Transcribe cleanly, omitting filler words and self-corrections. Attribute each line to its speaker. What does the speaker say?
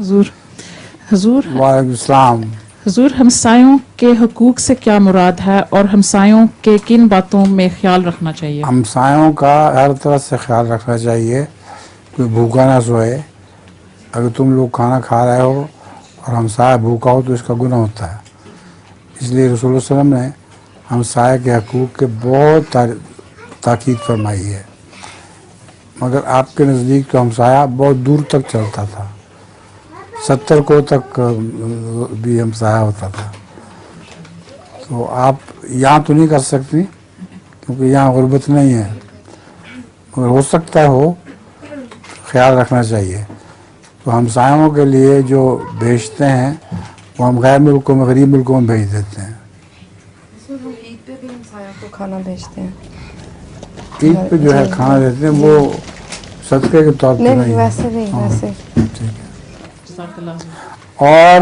Speaker 1: حضور
Speaker 2: وعلیکم السلام.
Speaker 1: حضور ہمسایوں کے حقوق سے کیا مراد ہے اور ہمسایوں کے کن باتوں میں خیال رکھنا چاہیے؟
Speaker 2: ہمسایوں کا ہر طرح سے خیال رکھنا چاہیے. کوئی بھوکا نہ سوئے. اگر تم لوگ کھانا کھا رہے ہو اور ہمسایہ بھوکا ہو تو اس کا گناہ ہوتا ہے. اس لیے رسول اللہ علیہ وسلم نے ہمسایہ کے حقوق کے بہت تاکید فرمائی ہے. مگر آپ کے نزدیک تو ہمسایہ بہت دور تک چلتا تھا. 70 کو تک بھی ہمسایہ ہوتا تھا. تو آپ یہاں تو نہیں کر سکتی کیونکہ یہاں غربت نہیں ہے، مگر ہو سکتا ہو خیال رکھنا چاہیے. تو ہمسایوں کے لیے جو بھیجتے ہیں وہ ہم غیر ملکوں میں، غریب ملکوں میں بھیج دیتے ہیں.
Speaker 3: ہم عید پہ بھی ہمسایوں کو کھانا بھیجتے ہیں.
Speaker 2: عید پہ جو ہے کھانا دیتے ہیں وہ صدقے کے طور پہ نہیں ہے.
Speaker 3: ویسے نہیں، ویسے
Speaker 2: ٹھیک ہے. اور